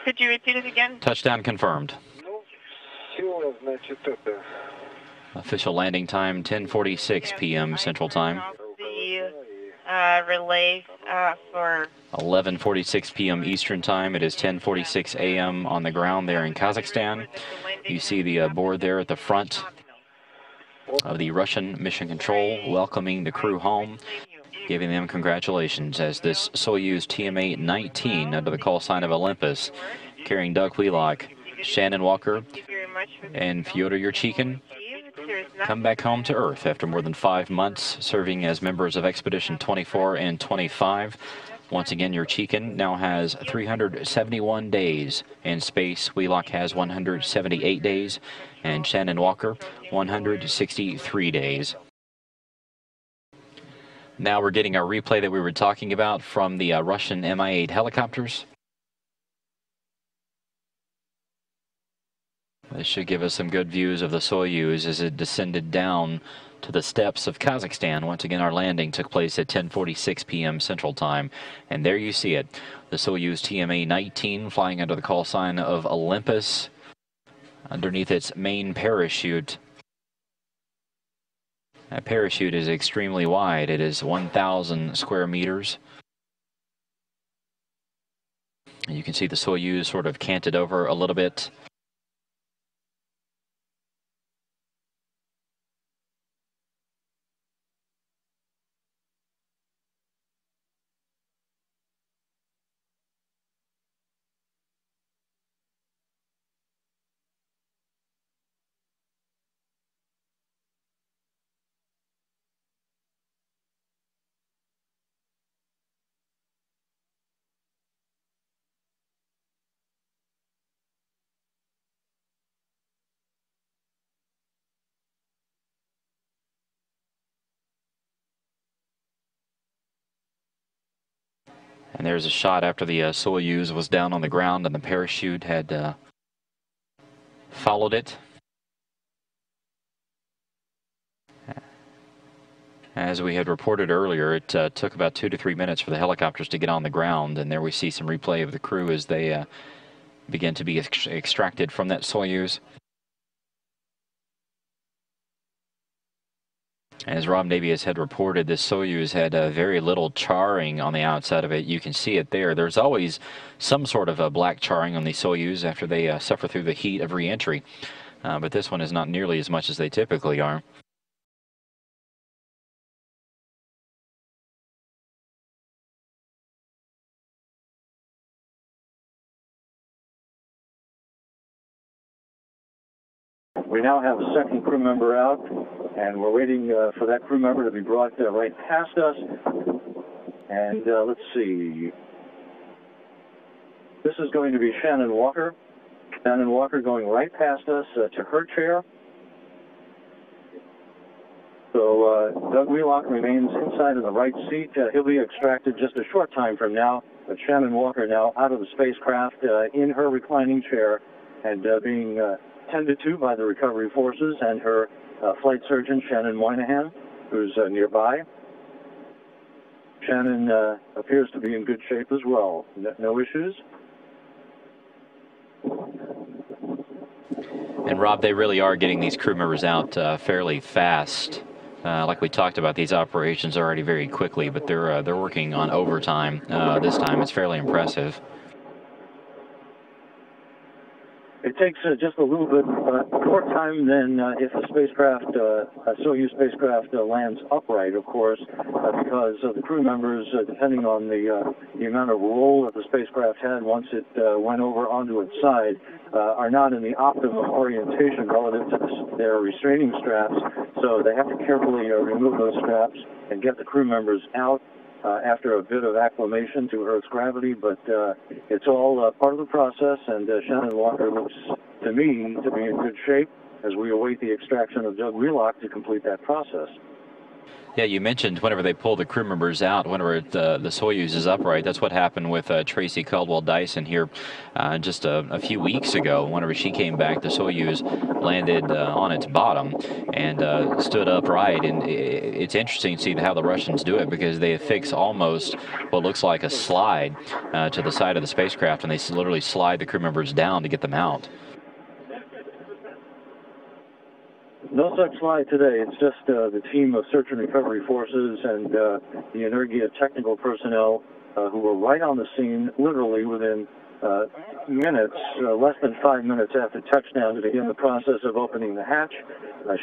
Could you repeat it again? Touchdown confirmed. Official landing time 10:46 p.m. Central Time. The relay for 11:46 p.m. Eastern Time. It is 10:46 a.m. on the ground there in Kazakhstan. You see the board there at the front of the Russian Mission Control welcoming the crew home, giving them congratulations as this Soyuz TMA-19 under the call sign of Olympus, carrying Doug Wheelock, Shannon Walker, and Fyodor Yurchikhin, come back home to Earth after more than 5 months serving as members of Expedition 24 and 25. Once again, Yurchikhin now has 371 days in space. Wheelock has 178 days, and Shannon Walker 163 days. Now we're getting our replay that we were talking about from the Russian Mi-8 helicopters. This should give us some good views of the Soyuz as it descended down to the steppes of Kazakhstan. Once again, our landing took place at 10:46 p.m. Central Time. And there you see it, the Soyuz TMA-19 flying under the call sign of Olympus underneath its main parachute. That parachute is extremely wide. It is 1,000 square meters. And you can see the Soyuz sort of canted over a little bit. And there's a shot after the Soyuz was down on the ground and the parachute had followed it. As we had reported earlier, it took about 2 to 3 minutes for the helicopters to get on the ground, and there we see some replay of the crew as they begin to be extracted from that Soyuz. As Rob Navius had reported, this Soyuz had very little charring on the outside of it. You can see it there. There's always some sort of a black charring on the Soyuz after they suffer through the heat of re-entry, but this one is not nearly as much as they typically are. We now have a second crew member out, and we're waiting for that crew member to be brought right past us. And let's see. This is going to be Shannon Walker. Shannon Walker going right past us to her chair. So Doug Wheelock remains inside of the right seat. He'll be extracted just a short time from now, but Shannon Walker now out of the spacecraft in her reclining chair and being tended to by the recovery forces and her flight surgeon, Shannon Moynihan, who's nearby. Shannon appears to be in good shape as well. No issues. And Rob, they really are getting these crew members out fairly fast. Like we talked about, these operations already very quickly, but they're working on overtime this time. It's fairly impressive. It takes just a little bit more time than if a spacecraft, a Soyuz spacecraft, lands upright, of course, because the crew members, depending on the amount of roll that the spacecraft had once it went over onto its side, are not in the optimum orientation relative to their restraining straps, so they have to carefully remove those straps and get the crew members out after a bit of acclimation to Earth's gravity, but it's all part of the process, and Shannon Walker looks to me to be in good shape as we await the extraction of Doug Wheelock to complete that process. Yeah, you mentioned whenever they pull the crew members out, whenever the Soyuz is upright. That's what happened with Tracy Caldwell Dyson here just a few weeks ago. Whenever she came back, the Soyuz landed on its bottom and stood upright. And it's interesting to see how the Russians do it, because they affix almost what looks like a slide to the side of the spacecraft, and they literally slide the crew members down to get them out. No such slide today. It's just the team of search and recovery forces and the Energia technical personnel who were right on the scene, literally within minutes, less than 5 minutes after touchdown, to begin the process of opening the hatch.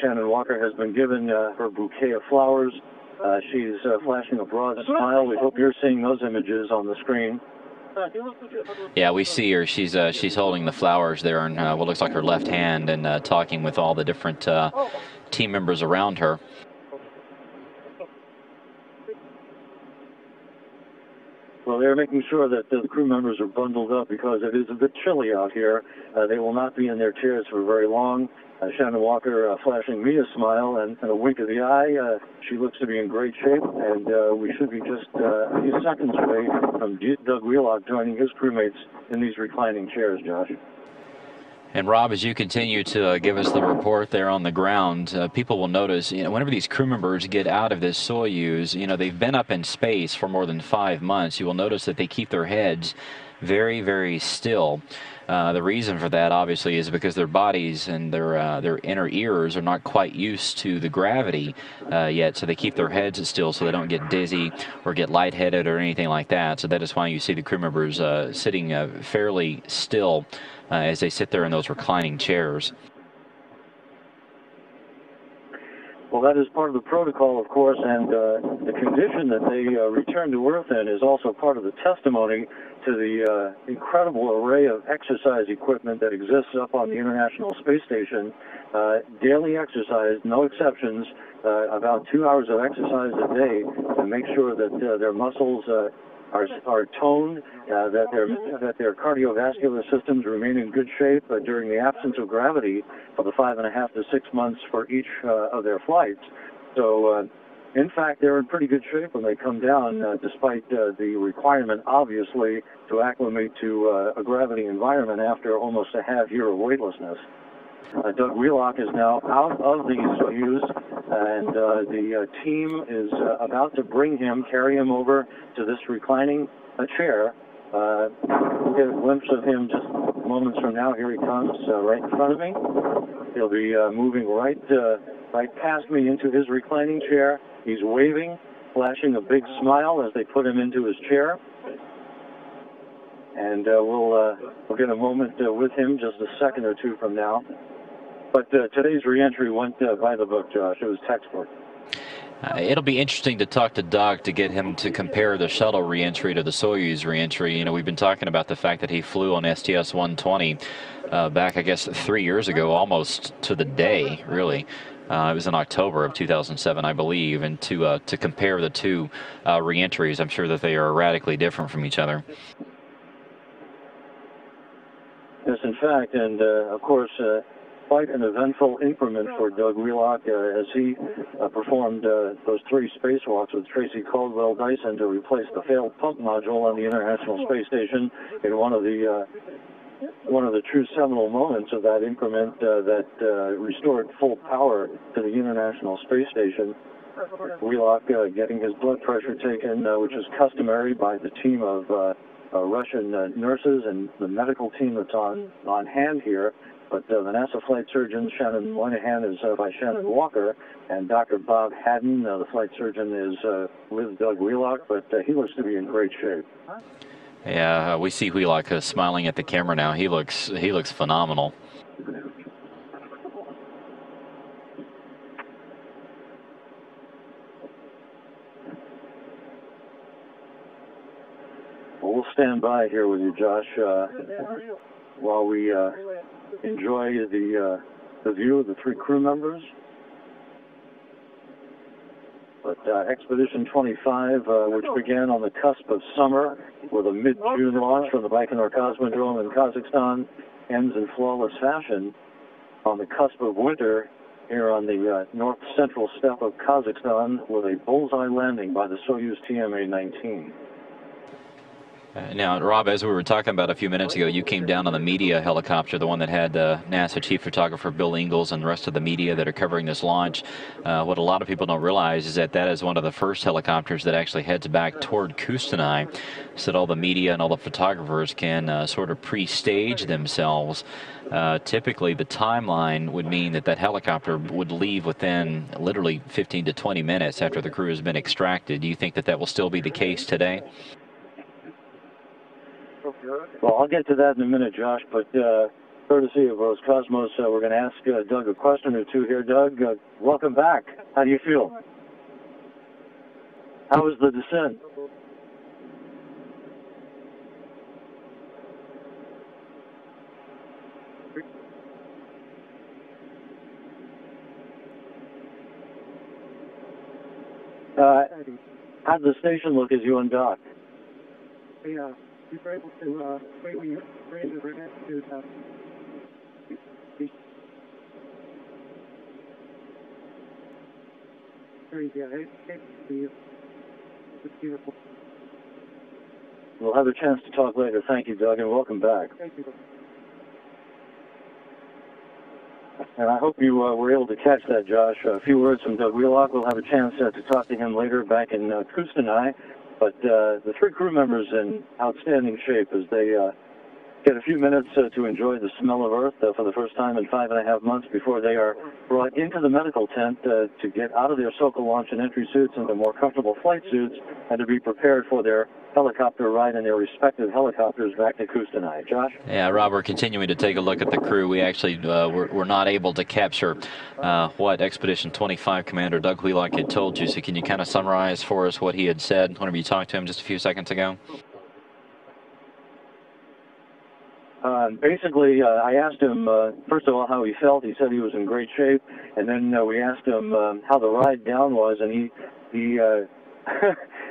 Shannon Walker has been given her bouquet of flowers. She's flashing a broad smile. We hope you're seeing those images on the screen. Yeah, we see her. She's holding the flowers there in what looks like her left hand, and talking with all the different team members around her. Well, they're making sure that the crew members are bundled up because it is a bit chilly out here. They will not be in their chairs for very long. Shannon Walker flashing me a smile and a wink of the eye. She looks to be in great shape, and we should be just a few seconds away from Doug Wheelock joining his crewmates in these reclining chairs, Josh. And Rob, as you continue to give us the report there on the ground, people will notice, whenever these crew members get out of this Soyuz, they've been up in space for more than 5 months. You will notice that they keep their heads very, very still. The reason for that, obviously, is because their bodies and their inner ears are not quite used to the gravity yet, so they keep their heads still so they don't get dizzy or get lightheaded or anything like that. So that is why you see the crew members sitting fairly still as they sit there in those reclining chairs. Well, that is part of the protocol, of course, and the condition that they return to Earth in is also part of the testimony to the incredible array of exercise equipment that exists up on the International Space Station. Daily exercise, no exceptions, about 2 hours of exercise a day to make sure that their muscles are toned, that their cardiovascular systems remain in good shape during the absence of gravity for the 5.5 to 6 months for each of their flights. So, in fact, they're in pretty good shape when they come down, despite the requirement, obviously, to acclimate to a gravity environment after almost a half year of weightlessness. Doug Wheelock is now out of the Soyuz, and the team is about to carry him over to this reclining chair. We'll get a glimpse of him just moments from now. Here he comes, right in front of me. He'll be moving right past me into his reclining chair. He's waving, flashing a big smile as they put him into his chair. And we'll get a moment with him just a second or two from now. But today's reentry went by the book, Josh. It was textbook. It'll be interesting to talk to Doug to get him to compare the shuttle reentry to the Soyuz reentry. We've been talking about the fact that he flew on STS-120 back, I guess, 3 years ago, almost to the day, really. It was in October of 2007, I believe. And to compare the two reentries, I'm sure that they are radically different from each other. Yes, in fact, and of course, quite an eventful increment for Doug Wheelock as he performed those 3 spacewalks with Tracy Caldwell Dyson to replace the failed pump module on the International Space Station in one of the true seminal moments of that increment that restored full power to the International Space Station. Wheelock getting his blood pressure taken, which is customary by the team of Russian nurses and the medical team that's on hand here. But the NASA flight surgeon, Shannon Moynihan, is by Shannon Walker, and Dr. Bob Haddon, the flight surgeon, is with Doug Wheelock, but he looks to be in great shape. Yeah, we see Wheelock smiling at the camera now. He looks phenomenal. Well, we'll stand by here with you, Josh, while we enjoy the view of the 3 crew members. But Expedition 25, which began on the cusp of summer with a mid-June launch from the Baikonur Cosmodrome in Kazakhstan, ends in flawless fashion on the cusp of winter here on the north central steppe of Kazakhstan with a bullseye landing by the Soyuz TMA-19. Now, Rob, as we were talking about a few minutes ago, you came down on the media helicopter, the one that had NASA chief photographer Bill Ingalls and the rest of the media that are covering this launch. What a lot of people don't realize is that that is one of the first helicopters that actually heads back toward Kustanai, so that all the media and all the photographers can sort of pre-stage themselves. Typically, the timeline would mean that that helicopter would leave within literally 15 to 20 minutes after the crew has been extracted. Do you think that that will still be the case today? Well, I'll get to that in a minute, Josh, but courtesy of Roscosmos, we're going to ask Doug a question or two here. Doug, welcome back. How do you feel? How was the descent? How did the station look as you undocked? Yeah. We were able to wait when you raise the right attitude. It's beautiful. We'll have a chance to talk later. Thank you, Doug, and welcome back. Thank you. And I hope you were able to catch that, Josh. A few words from Doug Wheelock. We'll have a chance to talk to him later back in Kustanai. But the three crew members in outstanding shape as they get a few minutes to enjoy the smell of Earth for the first time in 5.5 months before they are brought into the medical tent to get out of their Sokol launch and entry suits into more comfortable flight suits and to be prepared for their helicopter ride in their respective helicopters back to Kustanai. Josh? Yeah, Rob, we're continuing to take a look at the crew. We actually were not able to capture what Expedition 25 Commander Doug Wheelock had told you, so can you kind of summarize for us what he had said whenever you talked to him just a few seconds ago? Basically, I asked him, first of all, how he felt. He said he was in great shape. And then we asked him how the ride down was, and he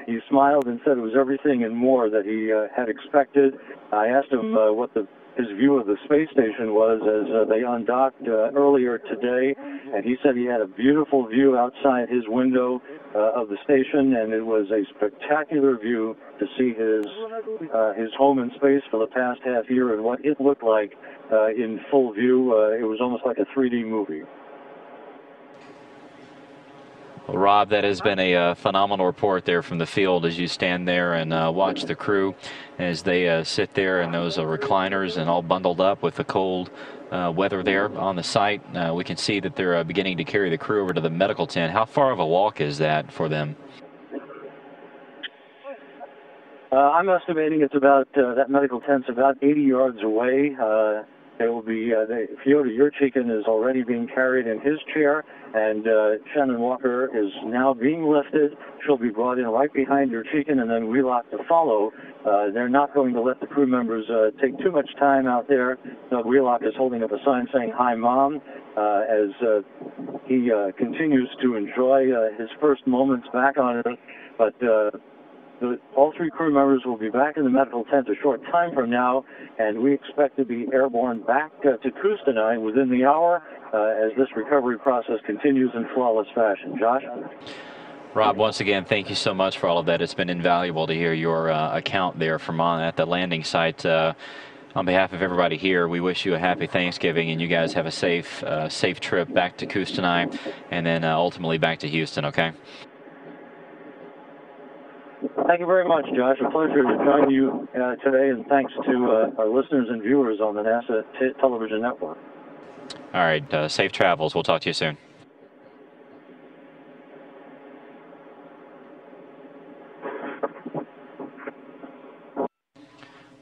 he smiled and said it was everything and more that he had expected. I asked him what his view of the space station was as they undocked earlier today, and he said he had a beautiful view outside his window of the station, and it was a spectacular view to see his home in space for the past half year and what it looked like in full view. It was almost like a 3D movie. Well, Rob, that has been a phenomenal report there from the field as you stand there and watch the crew as they sit there in those recliners and all bundled up with the cold weather there on the site. We can see that they're beginning to carry the crew over to the medical tent. How far of a walk is that for them? I'm estimating it's about, that medical tent's about 80 yards away. It will be, Fyodor Yurchikhin is already being carried in his chair, and Shannon Walker is now being lifted. She'll be brought in right behind Yurchikhin, and then Wheelock to follow. They're not going to let the crew members take too much time out there. Wheelock is holding up a sign saying, "Hi, Mom," as he continues to enjoy his first moments back on Earth. But all three crew members will be back in the medical tent a short time from now, and we expect to be airborne back to Kustanai within the hour as this recovery process continues in flawless fashion. Josh? Rob, once again, thank you so much for all of that. It's been invaluable to hear your account there from at the landing site. On behalf of everybody here, we wish you a happy Thanksgiving, and you guys have a safe trip back to Kustanai and then ultimately back to Houston, okay? Thank you very much, Josh. A pleasure to join you today, and thanks to our listeners and viewers on the NASA television network. All right, safe travels. We'll talk to you soon.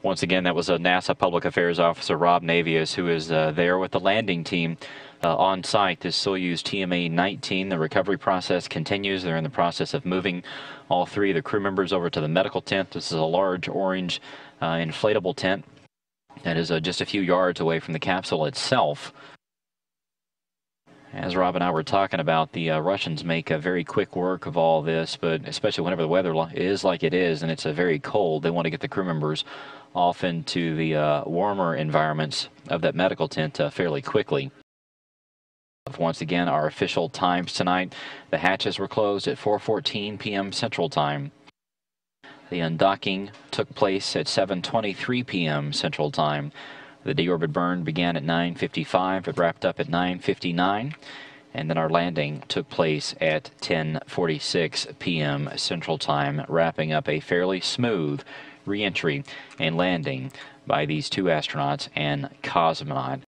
Once again, that was a NASA Public Affairs Officer, Rob Navius, who is there with the landing team on site. This Soyuz TMA-19, the recovery process continues. They're in the process of moving all three of the crew members over to the medical tent. This is a large orange inflatable tent that is just a few yards away from the capsule itself. As Rob and I were talking about, the Russians make a very quick work of all this, but especially whenever the weather is like it is and it's very cold, they want to get the crew members off into the warmer environments of that medical tent fairly quickly. Once again, our official times tonight. The hatches were closed at 4:14 p.m. Central Time. The undocking took place at 7:23 p.m. Central Time. The deorbit burn began at 9:55. It wrapped up at 9:59. And then our landing took place at 10:46 p.m. Central Time, wrapping up a fairly smooth re-entry and landing by these two astronauts and cosmonaut.